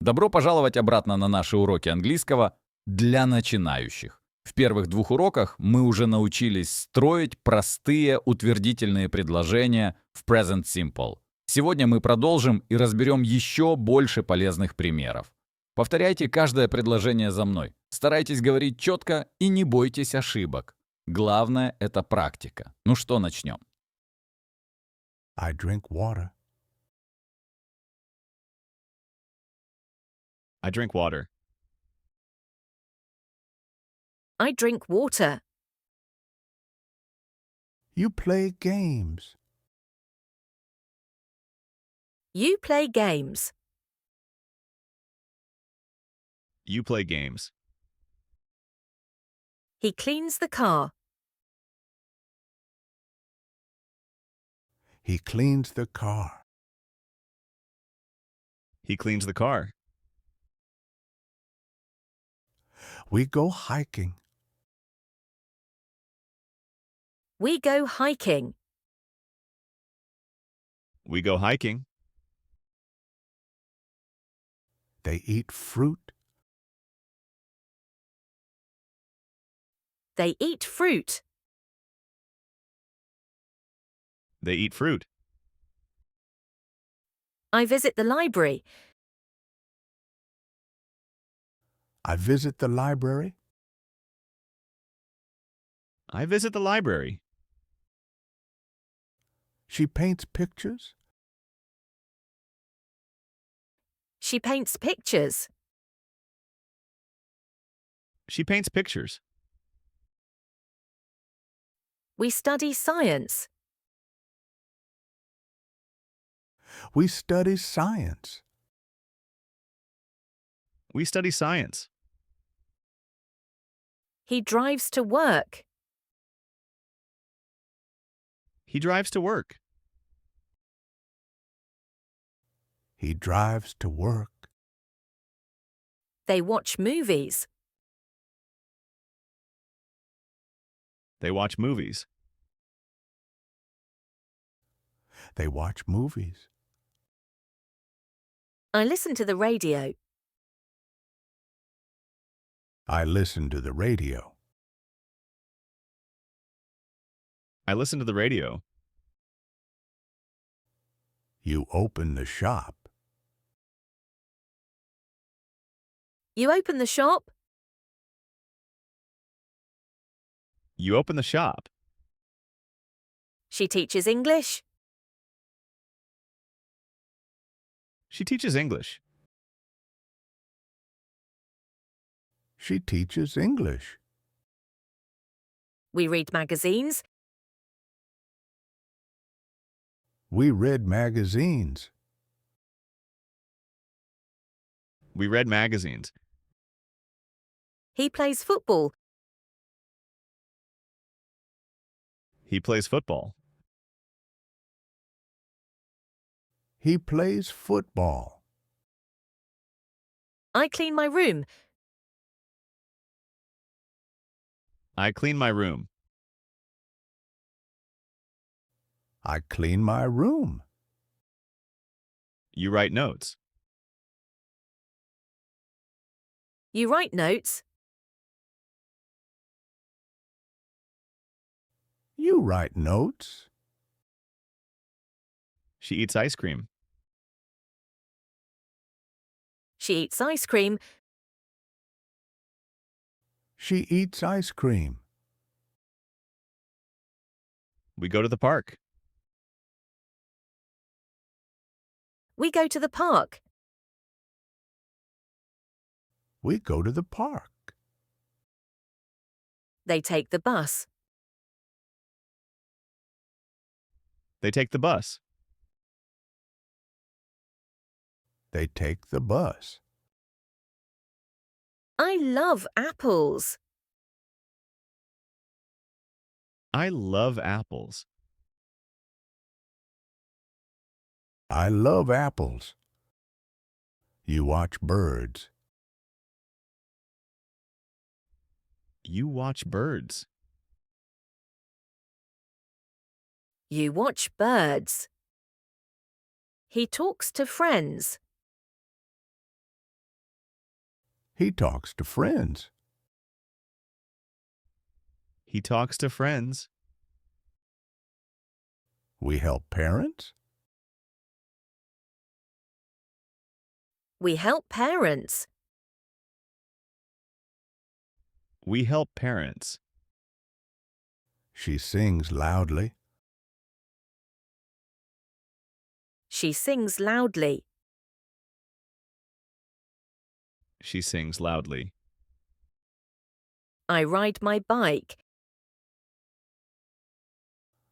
Добро пожаловать обратно на наши уроки английского для начинающих. В первых 2 уроках мы уже научились строить простые утвердительные предложения в present simple. Сегодня мы продолжим и разберем еще больше полезных примеров. Повторяйте каждое предложение за мной. Старайтесь говорить четко и не бойтесь ошибок. Главное – это практика. Ну что, начнем? I drink water. I drink water. I drink water. You play games. You play games. You play games. He cleans the car. He cleans the car. He cleans the car. We go hiking. We go hiking. We go hiking. They eat fruit. They eat fruit. They eat fruit. I visit the library. I visit the library. I visit the library. She paints pictures. She paints pictures. She paints pictures. We study science. We study science. We study science. He drives to work. He drives to work. He drives to work. They watch movies. They watch movies. They watch movies. I listen to the radio. I listen to the radio. I listen to the radio. You open the shop. You open the shop. You open the shop. She teaches English. She teaches English. She teaches English. We read magazines. We read magazines. We read magazines. He plays football. He plays football. He plays football. I clean my room. I clean my room. I clean my room. You write notes. You write notes. You write notes. She eats ice cream. She eats ice cream. She eats ice cream. We go to the park. We go to the park. We go to the park. They take the bus. They take the bus. They take the bus. I love apples. I love apples. I love apples. You watch birds. You watch birds. You watch birds. He talks to friends. He talks to friends. He talks to friends. We help parents. We help parents. We help parents. She sings loudly. She sings loudly. She sings loudly. I ride my bike.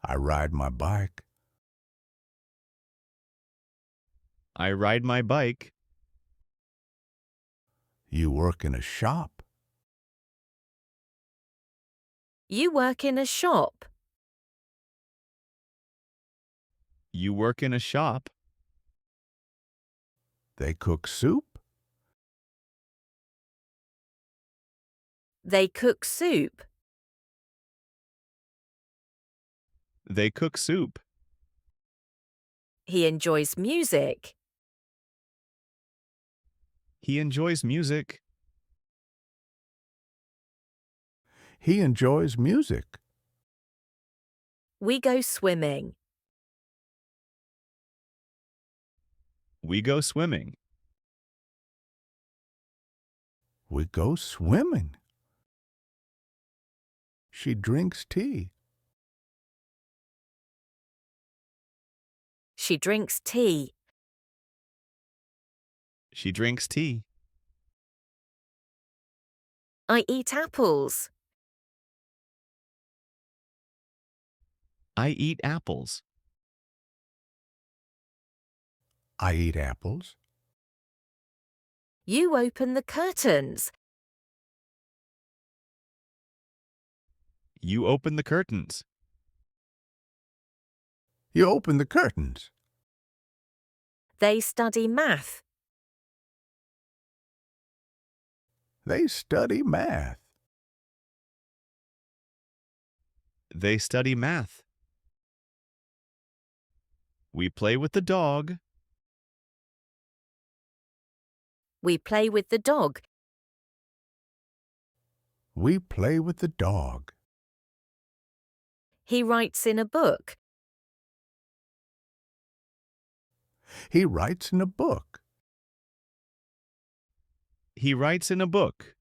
I ride my bike. I ride my bike. You work in a shop. You work in a shop. You work in a shop. They cook soup. They cook soup. They cook soup. He enjoys music. He enjoys music. He enjoys music. We go swimming. We go swimming. We go swimming. She drinks tea. She drinks tea. She drinks tea. I eat apples. I eat apples. I eat apples. You open the curtains. You open the curtains. You open the curtains. They study math. They study math. They study math. We play with the dog. We play with the dog. We play with the dog. He writes in a book. He writes in a book. He writes in a book.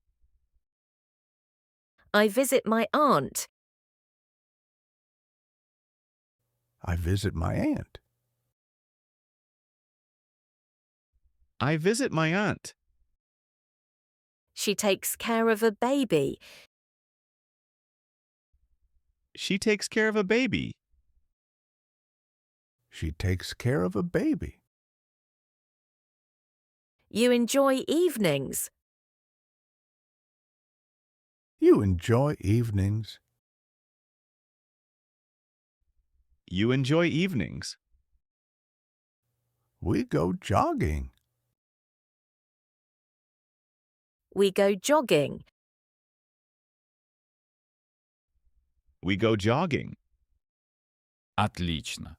I visit my aunt. I visit my aunt. I visit my aunt. She takes care of a baby. She takes care of a baby. She takes care of a baby. You enjoy evenings. You enjoy evenings. You enjoy evenings. We go jogging. We go jogging. We go jogging. Отлично.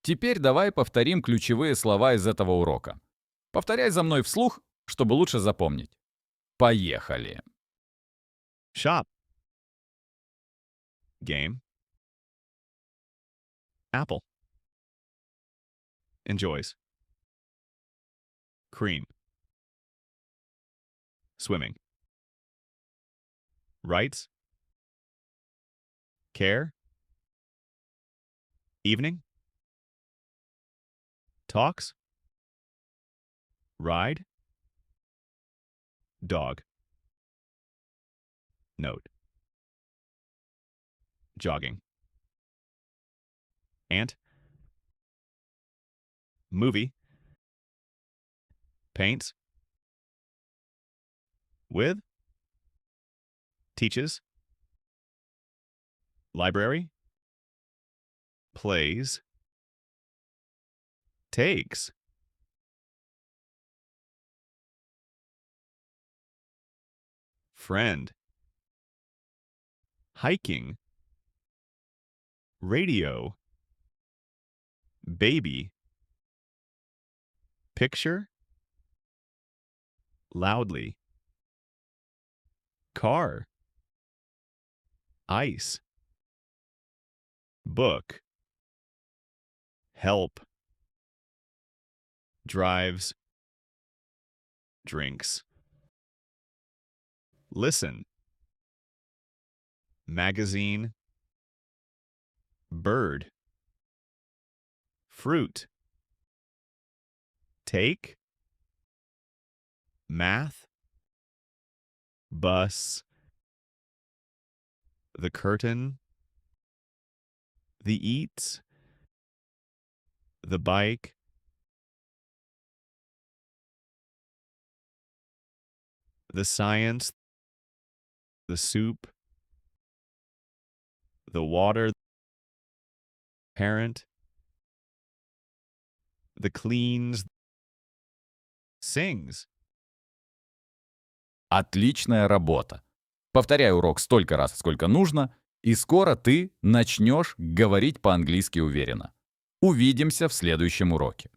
Теперь давай повторим ключевые слова из этого урока. Повторяй за мной вслух, чтобы лучше запомнить. Поехали. Shop. Game. Apple. Enjoys. Cream. Swimming. Writes. Care. Evening. Talks. Ride. Dog. Note. Jogging. Ant. Movie. Paints. With. Teaches. Library. Plays. Takes. Friend. Hiking. Radio. Baby. Picture. Loudly. car, ice, book, help, drives, drinks, listen, magazine, bird, fruit, take, math, bus, the curtain, the eats, the bike, the science, the soup, the water, parent, the cleans, sings. Отличная работа. Повторяй урок столько раз, сколько нужно, и скоро ты начнешь говорить по-английски уверенно. Увидимся в следующем уроке.